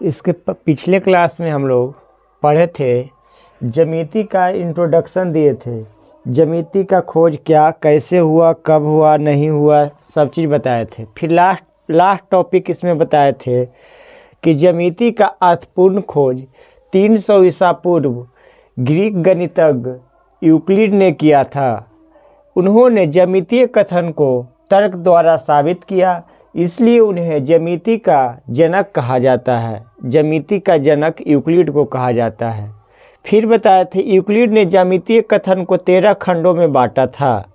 इसके पिछले क्लास में हम लोग पढ़े थे, ज्यामिति का इंट्रोडक्शन दिए थे। ज्यामिति का खोज क्या, कैसे हुआ, कब हुआ, नहीं हुआ, सब चीज़ बताए थे। फिर लास्ट टॉपिक इसमें बताए थे कि ज्यामिति का अर्थपूर्ण खोज 300 ईसा पूर्व ग्रीक गणितज्ञ यूक्लिड ने किया था। उन्होंने ज्यामितीय कथन को तर्क द्वारा साबित किया, इसलिए उन्हें ज्यामिति का जनक कहा जाता है। ज्यामिति का जनक यूक्लिड को कहा जाता है। फिर बताए थे यूक्लिड ने ज्यामितीय कथन को 13 खंडों में बांटा था।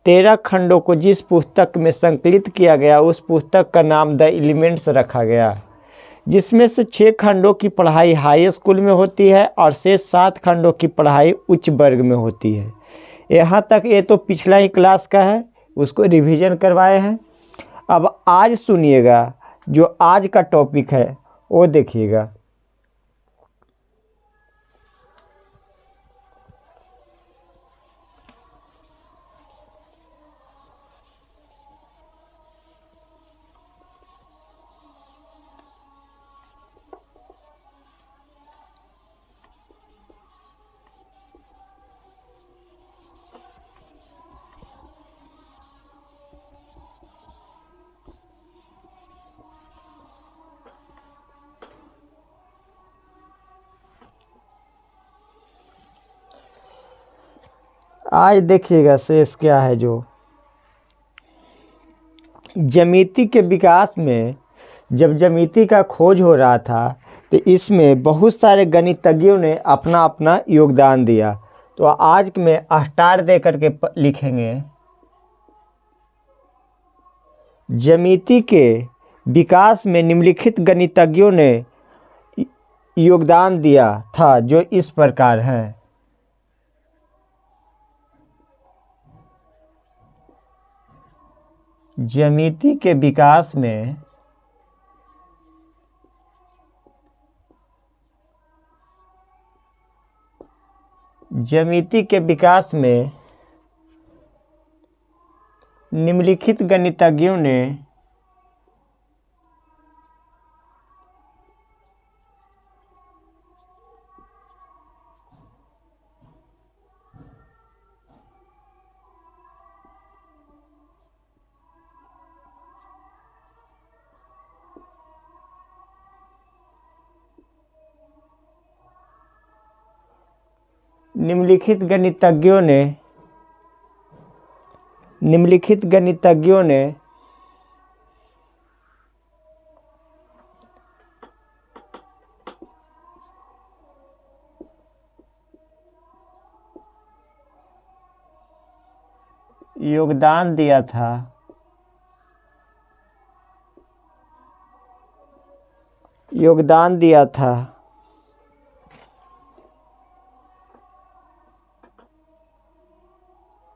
13 खंडों को जिस पुस्तक में संकलित किया गया उस पुस्तक का नाम द एलिमेंट्स रखा गया, जिसमें से 6 खंडों की पढ़ाई हाई स्कूल में होती है और शेष 7 खंडों की पढ़ाई उच्च वर्ग में होती है। यहाँ तक ये तो पिछला ही क्लास का है, उसको रिवीजन करवाए हैं। अब आज सुनिएगा, जो आज का टॉपिक है वो देखिएगा। आज देखिएगा शेष क्या है। जो ज्यामिति के विकास में जब ज्यामिति का खोज हो रहा था तो इसमें बहुत सारे गणितज्ञों ने अपना अपना योगदान दिया। तो आज में स्टार दे करके लिखेंगे, ज्यामिति के विकास में निम्नलिखित गणितज्ञों ने योगदान दिया था, जो इस प्रकार हैं। ज्यामिति के विकास में निम्नलिखित गणितज्ञों ने योगदान दिया था।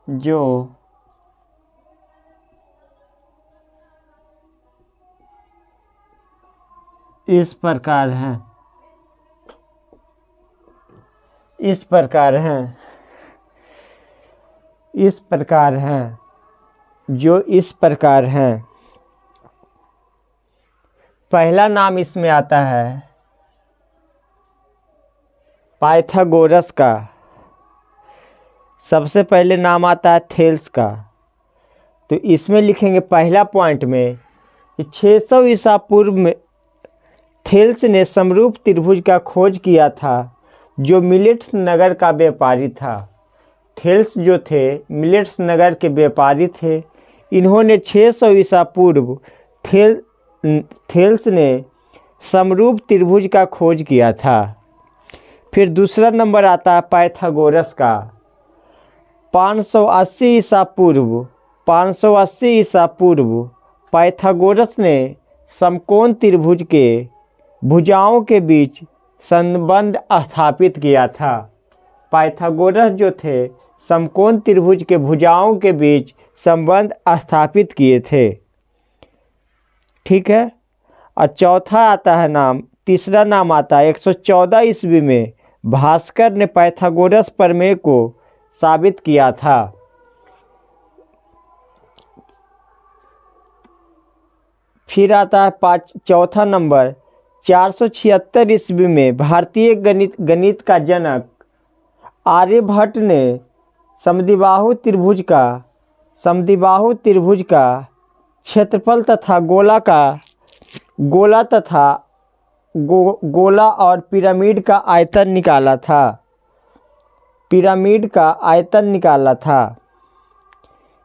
जो इस प्रकार हैं, जो इस प्रकार हैं। पहला नाम इसमें आता है पाइथागोरस का। सबसे पहले नाम आता है थेल्स का। तो इसमें लिखेंगे पहला पॉइंट में 600 ईसा पूर्व में थेल्स ने समरूप त्रिभुज का खोज किया था, जो मिलेट्स नगर का व्यापारी था। थेल्स जो थे मिलेट्स नगर के व्यापारी थे। इन्होंने 600 ईसा पूर्व थेल्स ने समरूप त्रिभुज का खोज किया था। फिर दूसरा नंबर आता है पाइथागोरस का। 580 ईसा पूर्व पाइथागोरस ने समकोण त्रिभुज के भुजाओं के बीच संबंध स्थापित किया था। पाइथागोरस जो थे समकोण त्रिभुज के भुजाओं के बीच संबंध स्थापित किए थे। ठीक है। और चौथा आता है नाम, तीसरा नाम आता है 114 ईस्वी में भास्कर ने पाइथागोरस प्रमेय को साबित किया था। फिर आता है चौथा नंबर, 476 ईस्वी में भारतीय गणित का जनक आर्यभट्ट ने समद्विबाहु त्रिभुज का क्षेत्रफल तथा गोला और पिरामिड का आयतन निकाला था।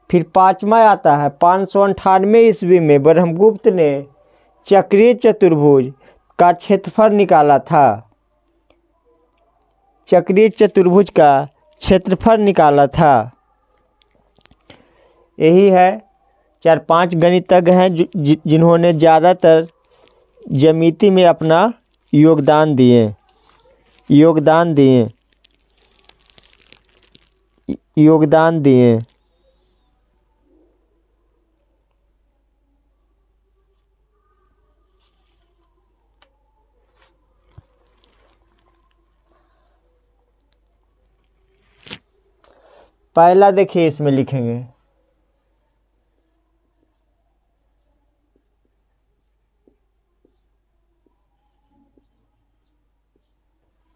फिर पांचवा आता है 598 ईस्वी में ब्रह्मगुप्त ने चक्रीय चतुर्भुज का क्षेत्रफल निकाला था। यही है, 4-5 गणितज्ञ हैं जिन्होंने ज़्यादातर ज्यामिति में अपना योगदान दिए। पहला देखिए, इसमें लिखेंगे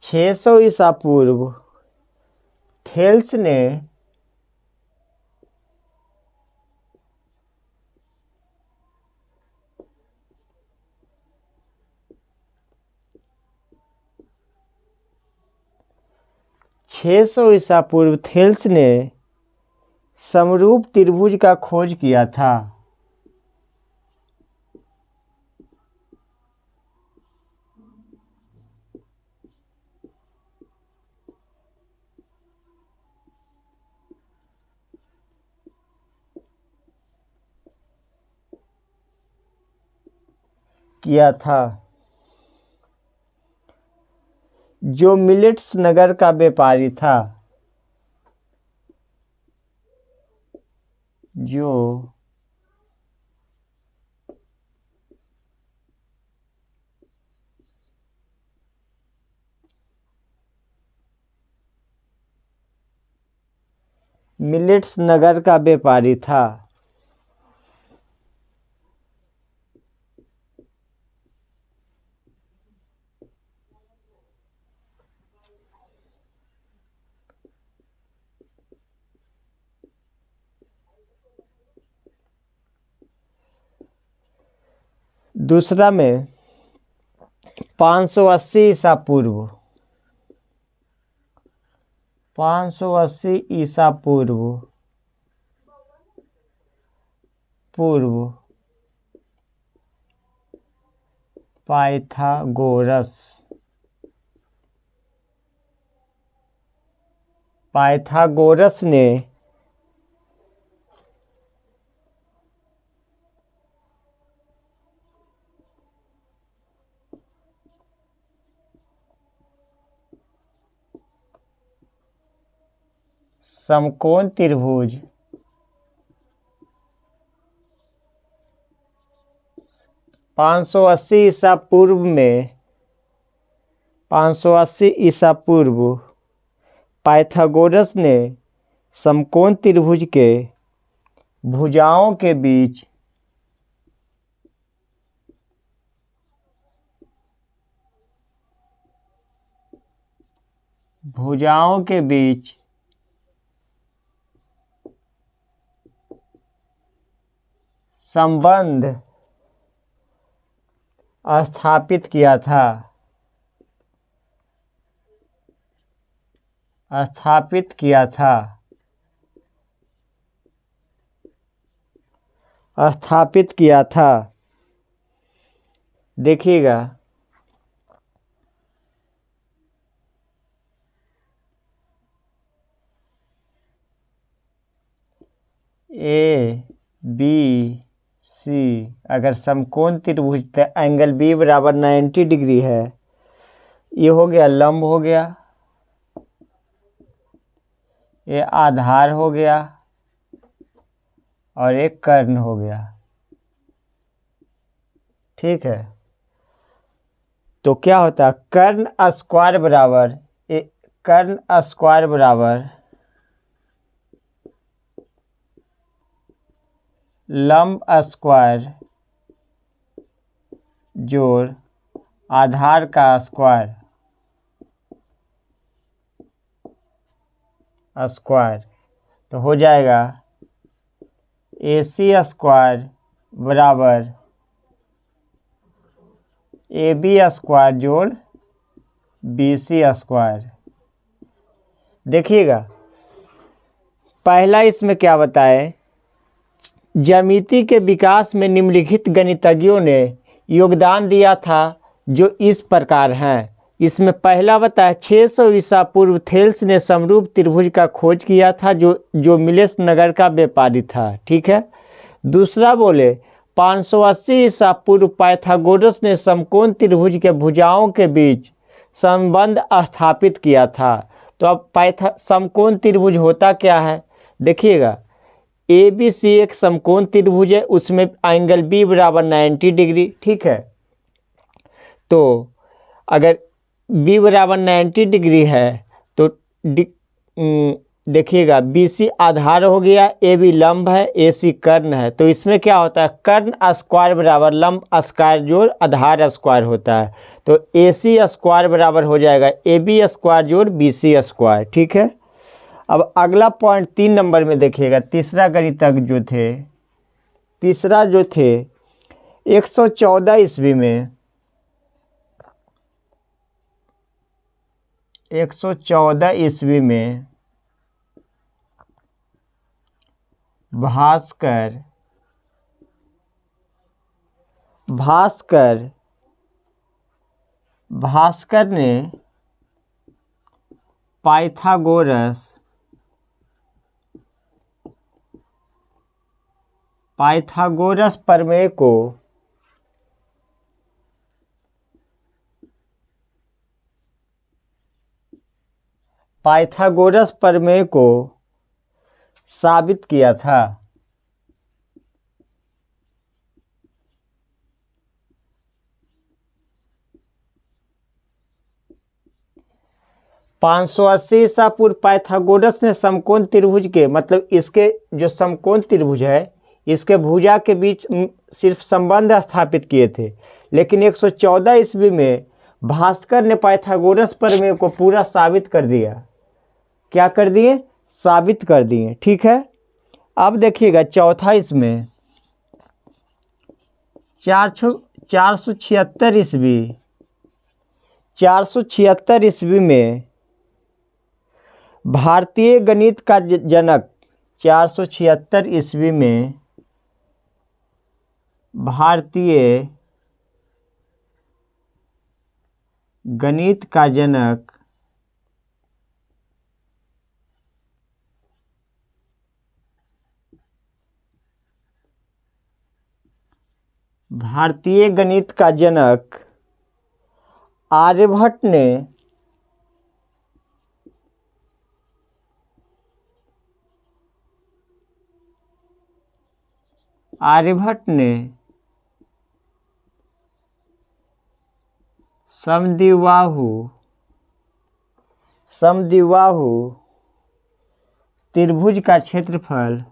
600 ईसा पूर्व थेल्स ने समरूप त्रिभुज का खोज किया था। जो मिलेट्स नगर का व्यापारी था। दूसरा में 580 ईसा पूर्व पाइथागोरस ने समकोण त्रिभुज 580 ईसा पूर्व पाइथागोरस ने समकोण त्रिभुज के भुजाओं के बीच संबंध स्थापित किया था। देखिएगा, ABC अगर समकोण त्रिभुज तो एंगल B बराबर 90 डिग्री है। ये हो गया लंब हो गया, ये आधार हो गया और एक कर्ण हो गया। ठीक है, तो क्या होता है, कर्ण स्क्वायर बराबर लंब स्क्वायर जोड़ आधार का स्क्वायर तो हो जाएगा AC स्क्वायर बराबर AB स्क्वायर जोड़ BC स्क्वायर। देखिएगा पहला इसमें क्या बताए, ज्यामिति के विकास में निम्नलिखित गणितज्ञों ने योगदान दिया था जो इस प्रकार हैं। इसमें पहला बताया 600 ईसा पूर्व थेल्स ने समरूप त्रिभुज का खोज किया था जो मिलेस नगर का व्यापारी था। ठीक है। दूसरा बोले 580 ईसा पूर्व पाइथागोरस ने समकोण त्रिभुज के भुजाओं के बीच संबंध स्थापित किया था। तो अब समकोण त्रिभुज होता क्या है, देखिएगा ABC एक समकोण त्रिभुज है, उसमें एंगल B बराबर 90 डिग्री। ठीक है। तो अगर B बराबर 90 डिग्री है तो देखिएगा BC आधार हो गया, AB लंब है, AC कर्ण है। तो इसमें क्या होता है, कर्ण स्क्वायर बराबर लंब स्क्वायर जोड़ आधार स्क्वायर होता है। तो AC स्क्वायर बराबर हो जाएगा AB स्क्वायर जोड़ BC स्क्वायर। ठीक है। अब अगला पॉइंट 3 नंबर में देखिएगा, तीसरा गणितज्ञ जो थे, तीसरा जो थे 114 ईस्वी में, 114 ईस्वी में भास्कर ने पाइथागोरस प्रमेय को साबित किया था। पाँच सौ 80 ईसा पूर्व पाइथागोरस ने समकोण त्रिभुज के, मतलब इसके जो समकोण त्रिभुज है इसके भुजा के बीच सिर्फ संबंध स्थापित किए थे। लेकिन 114 ईस्वी में भास्कर ने पाइथागोरस प्रमेय को पूरा साबित कर दिया। क्या कर दिए, साबित कर दिए। ठीक है। अब देखिएगा चौथा, इसमें 476 ईस्वी में भारतीय गणित का जनक, 476 ईस्वी में भारतीय गणित का जनक आर्यभट्ट ने समद्विबाहु त्रिभुज का क्षेत्रफल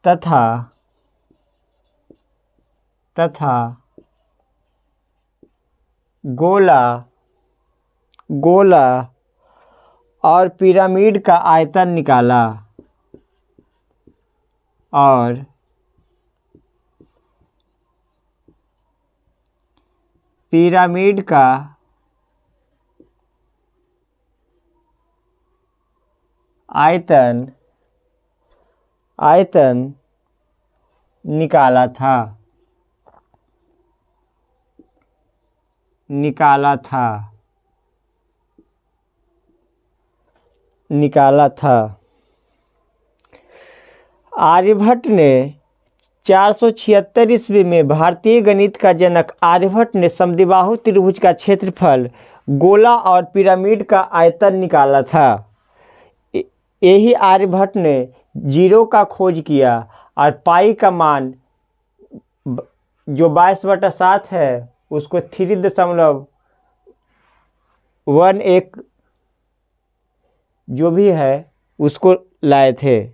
तथा गोला और पिरामिड का आयतन निकाला और पिरामिड का आयतन निकाला था। आर्यभट्ट ने 476 ईस्वी में भारतीय गणित का जनक आर्यभट्ट ने समद्विबाहु त्रिभुज का क्षेत्रफल, गोला और पिरामिड का आयतन निकाला था। यही आर्यभट्ट ने जीरो का खोज किया और पाई का मान जो 22/7 है उसको 3.11 जो भी है उसको लाए थे।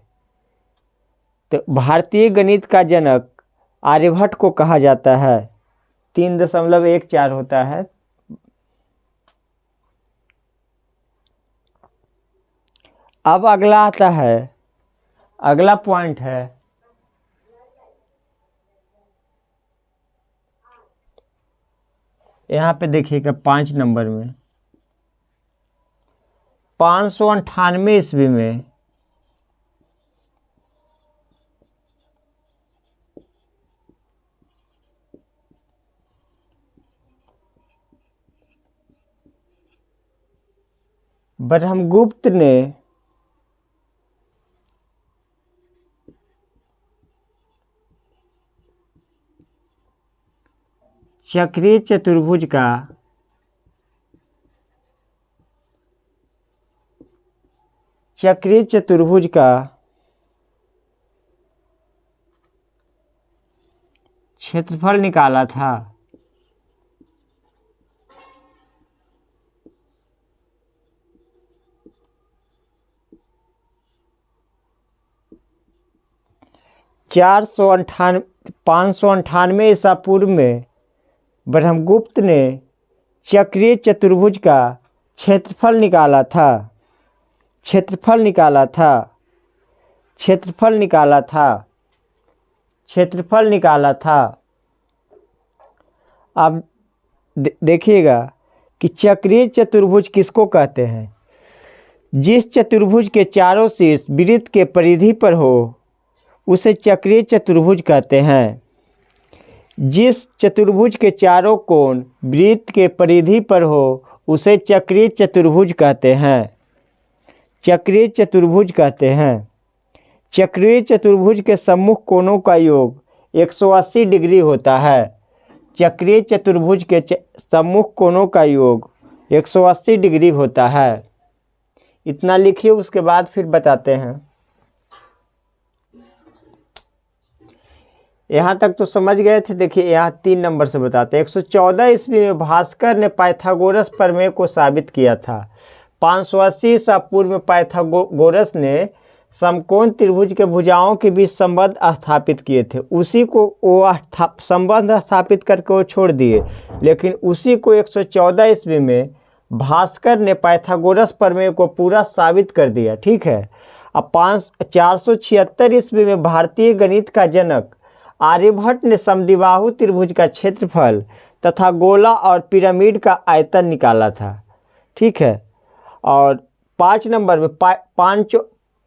तो भारतीय गणित का जनक आर्यभट्ट को कहा जाता है। 3.14 होता है। अब अगला आता है, अगला पॉइंट है यहाँ पे देखिएगा 5 नंबर में 598 ईस्वी में ब्रह्मगुप्त ने चक्रीय चतुर्भुज का क्षेत्रफल निकाला था। चार सौ अंठानवे 598 ईसा पूर्व में ब्रह्मगुप्त ने चक्रीय चतुर्भुज का क्षेत्रफल निकाला था। क्षेत्रफल निकाला था। क्षेत्रफल निकाला था। क्षेत्रफल निकाला था। अब देखिएगा कि चक्रीय चतुर्भुज किसको कहते हैं। जिस चतुर्भुज के चारों शीर्ष वृत्त के परिधि पर हो उसे चक्रीय चतुर्भुज कहते हैं। जिस चतुर्भुज के चारों कोण वृत्त के परिधि पर हो उसे चक्रीय चतुर्भुज कहते हैं। चक्रीय चतुर्भुज कहते हैं। चक्रीय चतुर्भुज के सम्मुख कोणों का योग 180 डिग्री होता है। चक्रीय चतुर्भुज के सम्मुख कोणों का योग 180 डिग्री होता है। इतना लिखिए, उसके बाद फिर बताते हैं। यहाँ तक तो समझ गए थे। देखिए यहाँ 3 नंबर से बताते हैं। 114 ईस्वी में भास्कर ने पाइथागोरस प्रमेय को साबित किया था। 580 ईसा पूर्व में पाइथागोरस ने समकोण त्रिभुज के भुजाओं के बीच संबंध स्थापित किए थे। उसी को वो संबंध स्थापित करके वो छोड़ दिए, लेकिन उसी को 114 ईस्वी में भास्कर ने पाइथागोरस प्रमेय को पूरा साबित कर दिया। ठीक है। अब 476 ईस्वी में भारतीय गणित का जनक आर्यभट्ट ने समद्विबाहु त्रिभुज का क्षेत्रफल तथा गोला और पिरामिड का आयतन निकाला था। ठीक है। और 5 नंबर में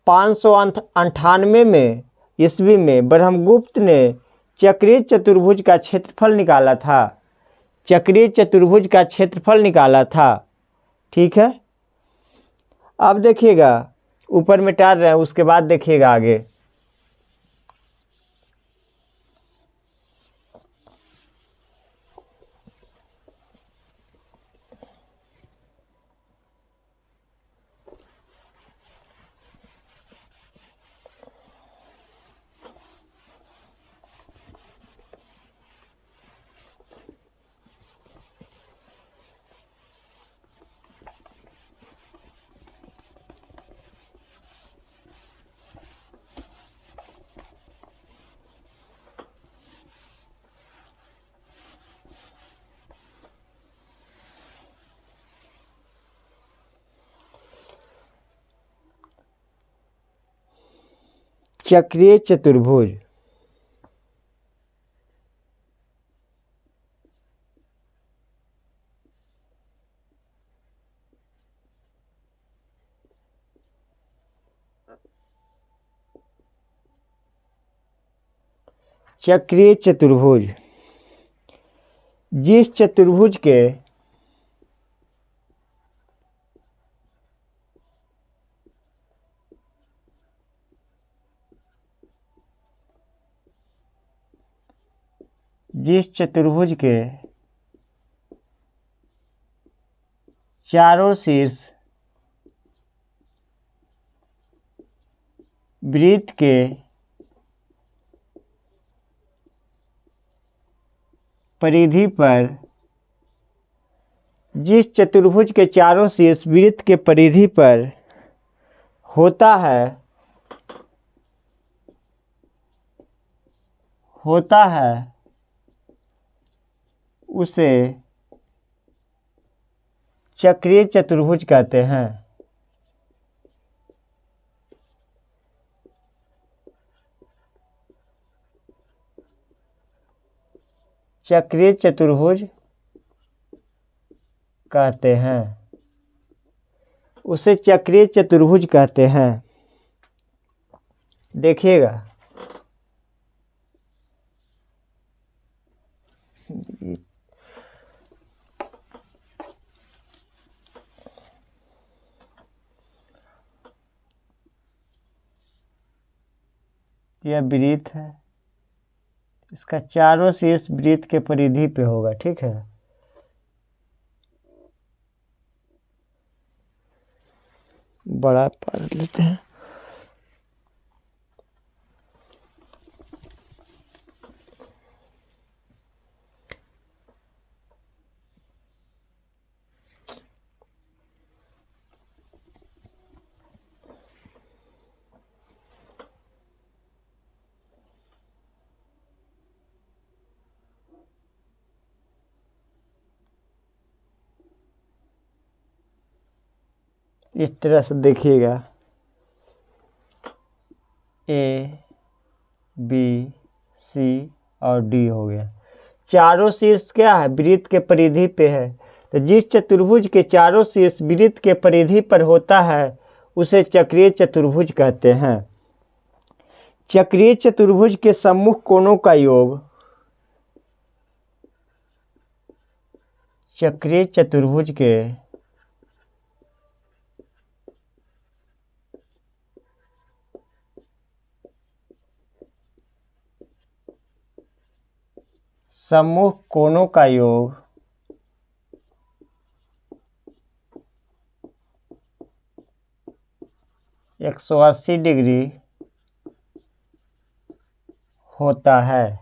598 में ईस्वी में ब्रह्मगुप्त ने चक्रीय चतुर्भुज का क्षेत्रफल निकाला था। चक्रीय चतुर्भुज का क्षेत्रफल निकाला था। ठीक है। अब देखिएगा, ऊपर में टार रहे हैं, उसके बाद देखिएगा आगे। चक्रीय चतुर्भुज चक्रीय चतुर्भुज जिस चतुर्भुज के चारों शीर्ष वृत्त के परिधि पर जिस चतुर्भुज के चारों शीर्ष वृत्त के परिधि पर होता है उसे चक्रीय चतुर्भुज कहते हैं। चक्रीय चतुर्भुज कहते हैं, उसे चक्रीय चतुर्भुज कहते हैं। देखिएगा, यह वृत्त है, इसका चारों शीर्ष वृत्त के परिधि पे होगा, ठीक है। बड़ा पढ़ लेते हैं। इस तरह से देखिएगा, ए बी सी और डी हो गया। चारों शीर्ष क्या है, वृत्त के परिधि पे है। तो जिस चतुर्भुज के चारों शीर्ष वृत्त के परिधि पर होता है उसे चक्रीय चतुर्भुज कहते हैं। चक्रीय चतुर्भुज के सम्मुख कोणों का योग, चक्रीय चतुर्भुज के सम्मुख कोणों का योग 180 डिग्री होता है।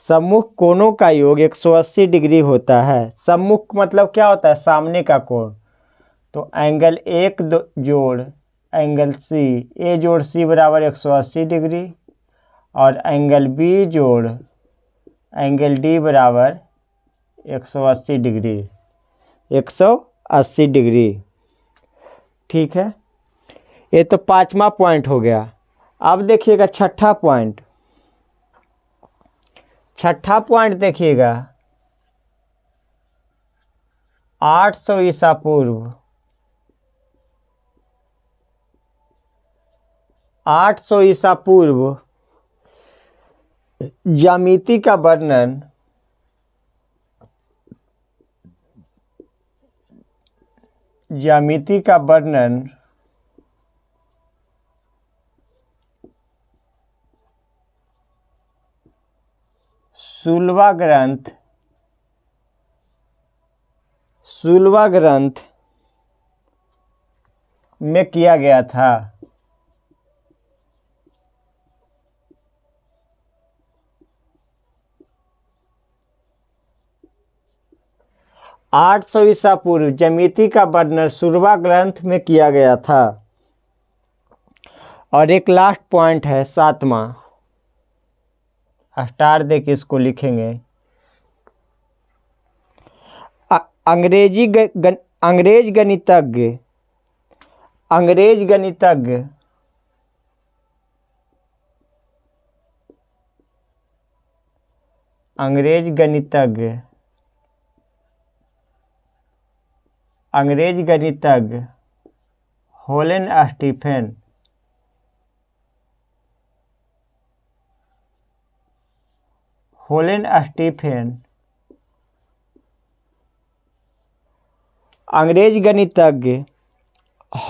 सम्मुख कोणों का योग 180 डिग्री होता है। सम्मुख मतलब क्या होता है, सामने का कोण। तो एंगल एक जोड़ एंगल सी, ए जोड़ सी बराबर 180 डिग्री, और एंगल बी जोड़ एंगल डी बराबर 180 डिग्री, 180 डिग्री। ठीक है, ये तो पांचवा पॉइंट हो गया। अब देखिएगा छठा पॉइंट। छठा पॉइंट देखिएगा, 800 ईसा पूर्व, 800 ईसा पूर्व ज्यामिति का वर्णन सुलवा ग्रंथ में किया गया था। 800 ईसा पूर्व ज्यामिति का वर्णन सुलवा ग्रंथ में किया गया था। और एक लास्ट पॉइंट है, सातवां, स्टार दे के इसको लिखेंगे। अंग्रेज गणितज्ञ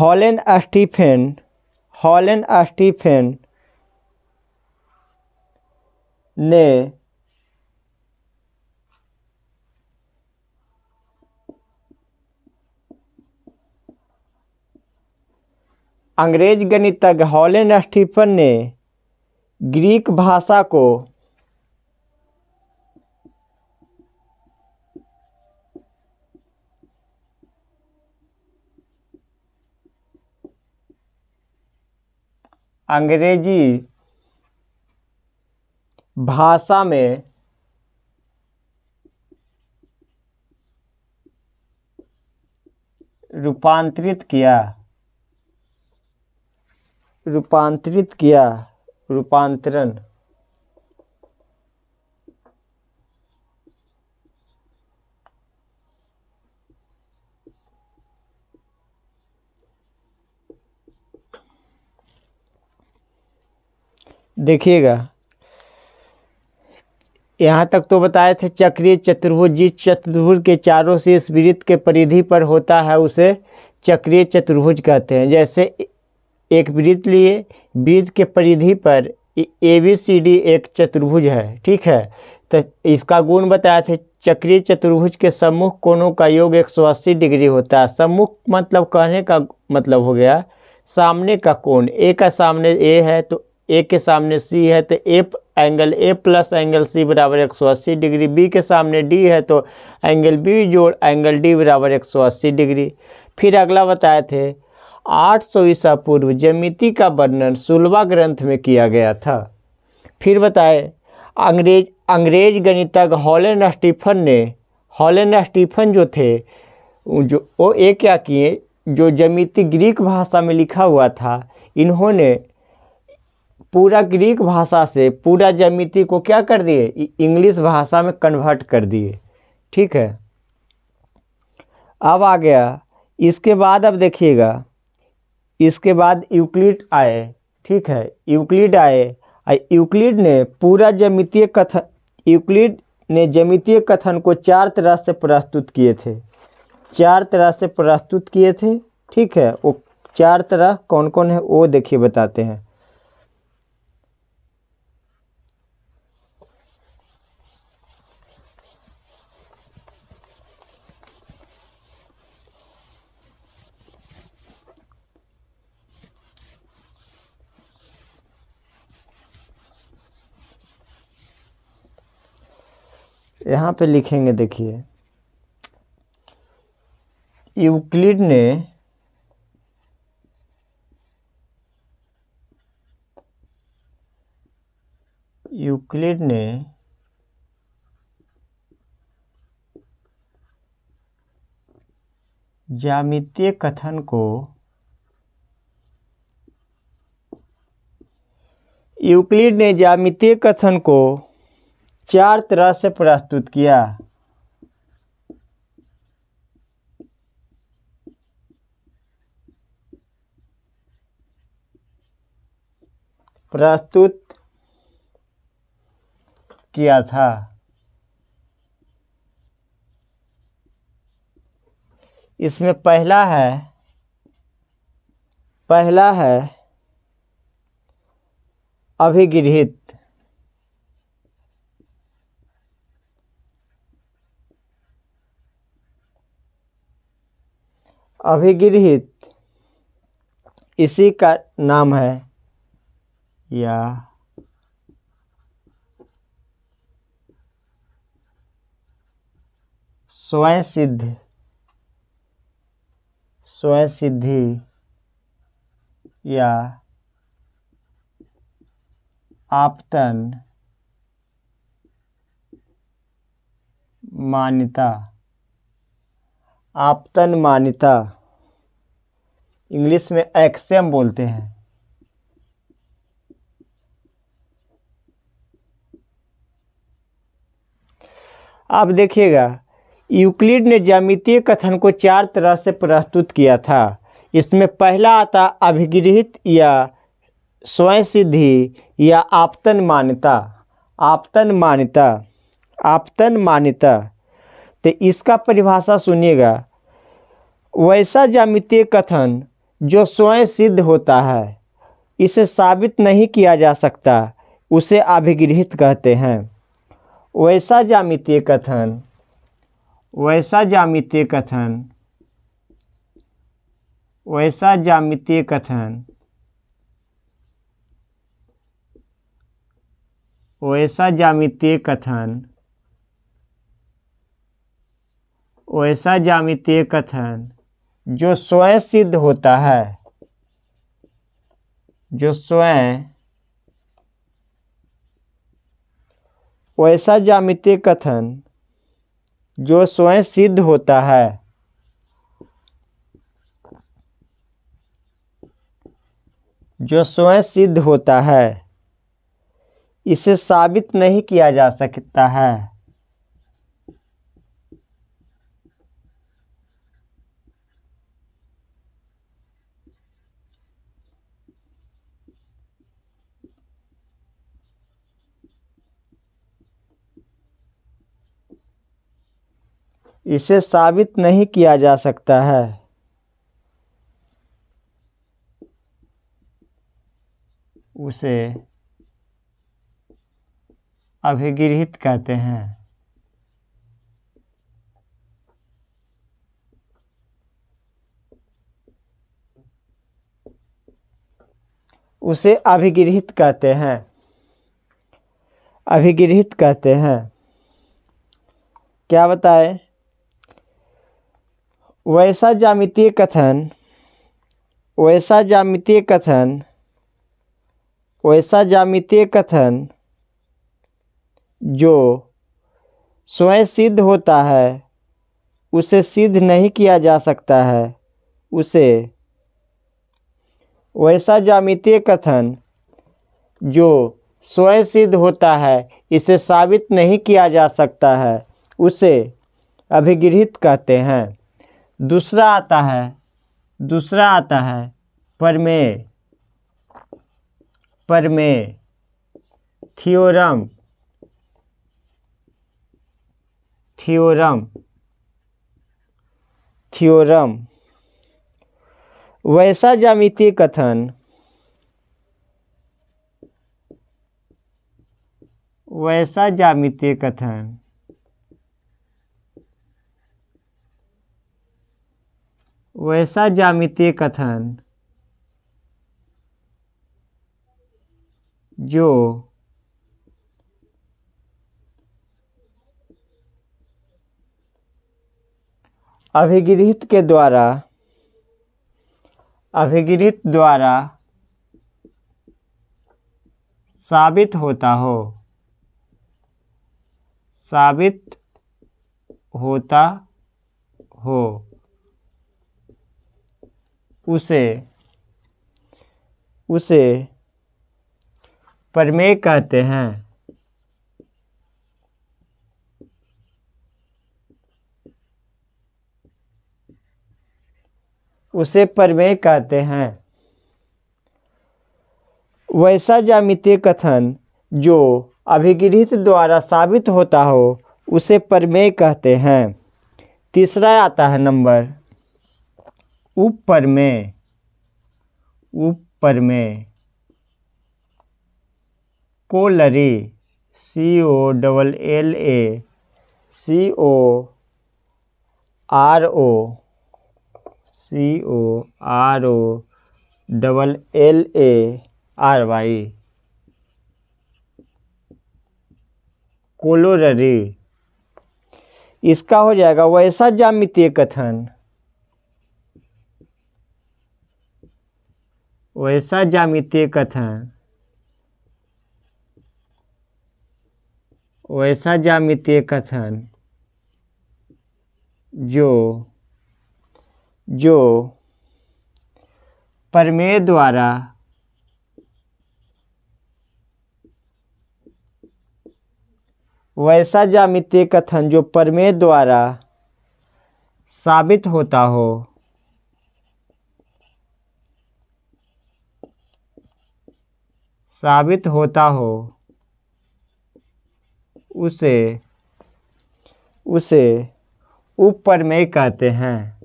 होलेनस्टीफेन अंग्रेज गणितज्ञ होलेनस्टीफेन ने ग्रीक भाषा को अंग्रेजी भाषा में रूपांतरित किया, रूपांतरण। देखिएगा, यहाँ तक तो बताए थे चक्रीय चतुर्भुज, जिस चतुर्भुज के चारों से इस वृत्त के परिधि पर होता है उसे चक्रीय चतुर्भुज कहते हैं। जैसे एक वृत्त लिए, वृत्त के परिधि पर ABCD एक चतुर्भुज है, ठीक है। तो इसका गुण बताए थे, चक्रीय चतुर्भुज के सम्मुख कोणों का योग 180 डिग्री होता है। सम्मुख मतलब कहने का मतलब हो गया सामने का कोण। A का सामने A है तो A के सामने C है तो angle A plus angle C बराबर 180 डिग्री। B के सामने D है तो एंगल B जोड़ एंगल D बराबर 180 डिग्री। फिर अगला बताए थे 800 ईसा पूर्व ज्यामिति का वर्णन सुलभा ग्रंथ में किया गया था। फिर बताए अंग्रेज गणितज्ञ हॉलन स्टीफन जो थे, जो वो एक क्या किए, जो ज्यामिति ग्रीक भाषा में लिखा हुआ था, इन्होंने पूरा ग्रीक भाषा से पूरा ज्यामिति को क्या कर दिए, इंग्लिश भाषा में कन्वर्ट कर दिए, ठीक है। अब आ गया इसके बाद, अब देखिएगा इसके बाद यूक्लिड आए, ठीक है। यूक्लिड आए, यूक्लिड ने पूरा ज्यामितीय कथन को 4 तरह से प्रस्तुत किए थे, 4 तरह से प्रस्तुत किए थे, ठीक है। वो 4 तरह कौन कौन है वो देखिए बताते हैं। यहाँ पे लिखेंगे, देखिए यूक्लिड ने ज्यामितीय कथन को ज्यामितीय कथन को 4 तरह से प्रस्तुत किया। था। इसमें पहला है अभिगृहित। इसी का नाम है या स्वयं सिद्धि या आपतन मान्यता, इंग्लिश में एक्सियम बोलते हैं। अब देखिएगा, यूक्लिड ने ज्यामितीय कथन को 4 तरह से प्रस्तुत किया था। इसमें पहला आता अभिगृहित या स्वयं सिद्धि या आपतन मान्यता। तो इसका परिभाषा सुनिएगा, वैसा ज्यामितीय कथन जो स्वयं सिद्ध होता है, इसे साबित नहीं किया जा सकता, उसे अभिगृहित कहते हैं। वैसा ज्यामितीय कथन जो स्वयं सिद्ध होता है, जो स्वयं वैसा ज्यामितीय कथन जो स्वयं सिद्ध होता है, जो स्वयं सिद्ध होता है, इसे साबित नहीं किया जा सकता है। इसे साबित नहीं किया जा सकता है। उसे अभिगृहित कहते हैं। उसे अभिगृहित कहते हैं। अभिगृहित कहते हैं। क्या बताए? वैसा ज्यामितीय कथन, वैसा ज्यामितीय कथन, वैसा ज्यामितीय कथन जो स्वयं सिद्ध होता है, उसे सिद्ध नहीं किया जा सकता है। उसे वैसा ज्यामितीय कथन जो स्वयं सिद्ध होता है, इसे साबित नहीं किया जा सकता है, उसे अभिगृहित कहते हैं। दूसरा आता है प्रमेय। प्रमेय थ्योरम। थ्योरम थ्योरम वैसा ज्यामितीय कथन, वैसा ज्यामितीय कथन वैसा ज्यामितीय कथन जो अभिगृहित के द्वारा, अभिगृहित द्वारा साबित होता हो, साबित होता हो, उसे प्रमेय कहते हैं। उसे प्रमेय कहते हैं। वैसा ज्यामितीय कथन जो अभिगृहित द्वारा साबित होता हो, उसे प्रमेय कहते हैं। तीसरा आता है नंबर उपप्रमेय। उपप्रमेय कोलरी, COLLARY कोलोररी। इसका हो जाएगा वैसा ज्यामितीय कथन, वैसा ज्यामितीय कथन, वैसा ज्यामितीय कथन जो प्रमेय द्वारा, वैसा ज्यामितीय कथन जो प्रमेय द्वारा साबित होता हो, साबित होता हो, उसे उपप्रमेय कहते हैं।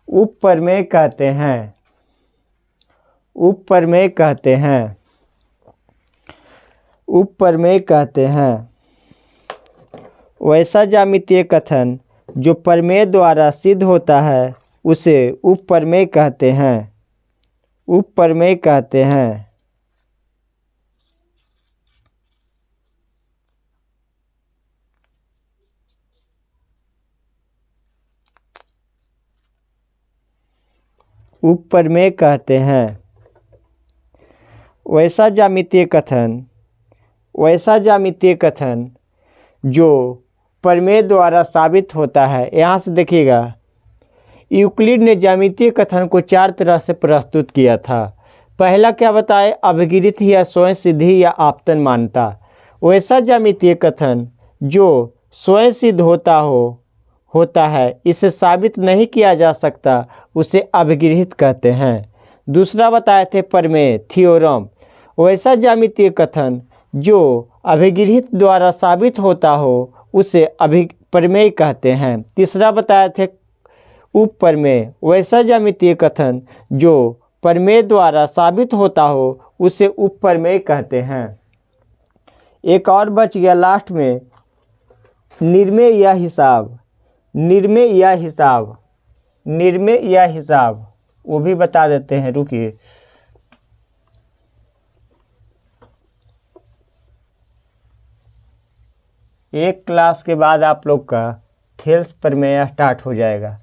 उपप्रमेय कहते हैं। उपप्रमेय कहते हैं। उपप्रमेय कहते हैं। वैसा ज्यामितीय कथन जो प्रमेय द्वारा सिद्ध होता है, उसे उपप्रमेय कहते हैं। उपप्रमेय कहते हैं। उपप्रमेय कहते हैं। वैसा ज्यामितीय कथन जो प्रमेय द्वारा साबित होता है। यहाँ से देखिएगा, यूक्लिड ने ज्यामितीय कथन को 4 तरह से प्रस्तुत किया था। पहला क्या बताए, अभिगिरित या स्वयं सिद्धि या आपतन मान्यता। वैसा ज्यामितीय कथन जो स्वयं सिद्ध होता है, इसे साबित नहीं किया जा सकता, उसे अभिगृहित कहते हैं। दूसरा बताए थे प्रमेय, थ्योरम। वैसा ज्यामितीय कथन जो अभिगृहित द्वारा साबित होता हो, उसे प्रमेय कहते हैं। तीसरा बताए थे उपप्रमेय। वैसा ज्यामितीय कथन जो प्रमेय द्वारा साबित होता हो, उसे उपप्रमेय कहते हैं। एक और बच गया लास्ट में, निर्मेय या हिसाब, वो भी बता देते हैं, रुकिए। एक क्लास के बाद आप लोग का थेल्स प्रमेय स्टार्ट हो जाएगा।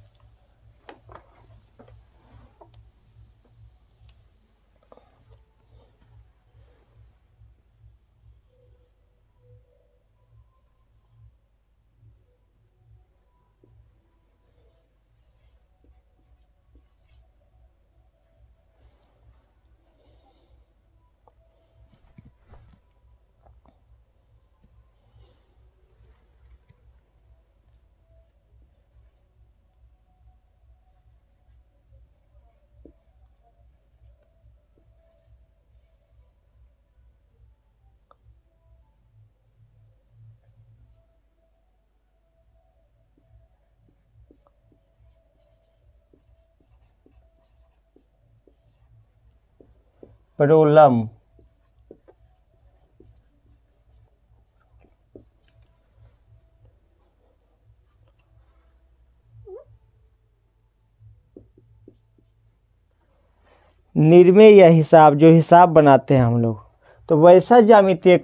प्रॉब्लम, निर्मेय या हिसाब, जो हिसाब बनाते हैं हम लोग, तो वैसा ज्यामितीय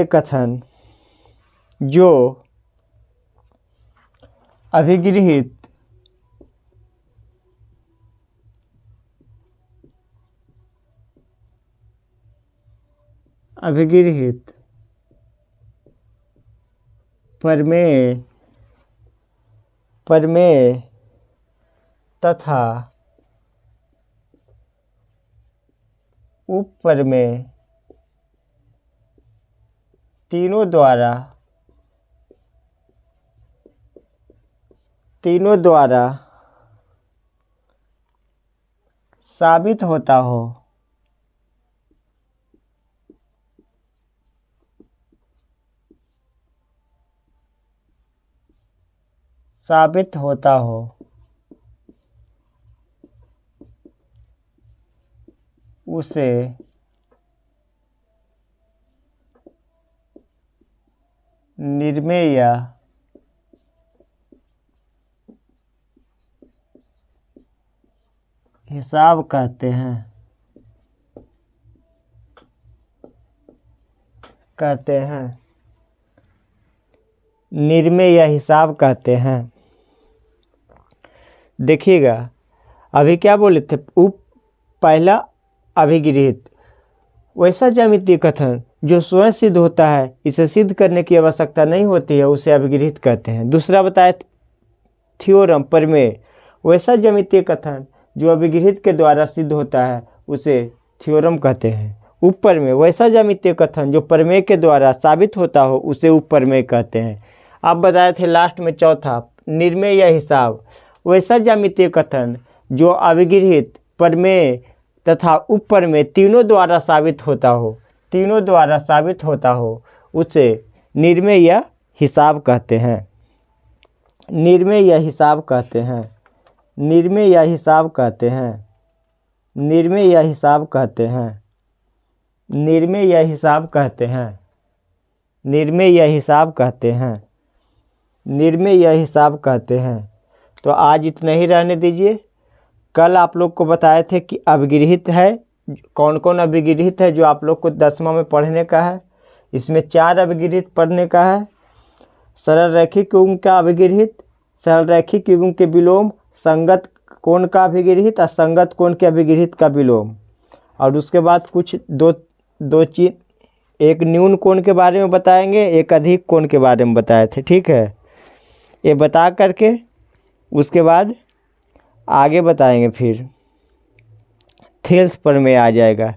कथन जो अभिगृहित प्रमेय तथा उपप्रमेय तीनों द्वारा साबित होता हो, उसे निर्मेय या हिसाब कहते हैं। निर्मेय या हिसाब कहते हैं। देखिएगा, अभी क्या बोले थे, पहला अभिगृहित, वैसा ज्यामितीय कथन जो स्वयं सिद्ध होता है, इसे सिद्ध करने की आवश्यकता नहीं होती है, उसे अभिगृहित कहते हैं। दूसरा बताया थ्योरम, प्रमेय। वैसा ज्यामितीय कथन जो अभिगृहित के द्वारा सिद्ध होता है, उसे थ्योरम कहते हैं। उपप्रमेय, वैसा ज्यामितीय कथन जो प्रमेय के द्वारा साबित होता हो, उसे उपप्रमेय कहते हैं। आप बताए थे लास्ट में चौथा, निर्मेय या हिसाब। वैसा ज्यामितीय कथन जो अभिगृहित, प्रमेय तथा उपप्रमेय तीनों द्वारा साबित होता हो, उसे निर्मेय या हिसाब कहते हैं। निर्मेय या हिसाब कहते हैं। निर्मेय हिसाब कहते हैं, निर्मेय हिसाब कहते हैं। तो आज इतना ही रहने दीजिए। कल आप लोग को बताए थे कि अभिगृहित है, कौन कौन अभिगृहित है जो आप लोग को 10वां में पढ़ने का है। इसमें 4 अभिगृहित पढ़ने का है। सरल रैखिक युग्म का अभिगृहित, सरल रैखिक युग्म के विलोम, संगत कोण का अभिगृहित, असंगत कोण के अभिगृहित का विलोम। और उसके बाद कुछ दो चीज, एक न्यून कोण के बारे में बताएंगे, एक अधिक कोण के बारे में बताए थे। ठीक है, ये बता करके उसके बाद आगे बताएंगे। फिर थेल्स प्रमेय आ जाएगा।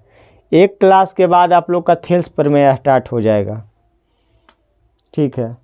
एक क्लास के बाद आप लोग का थेल्स प्रमेय स्टार्ट हो जाएगा। ठीक है।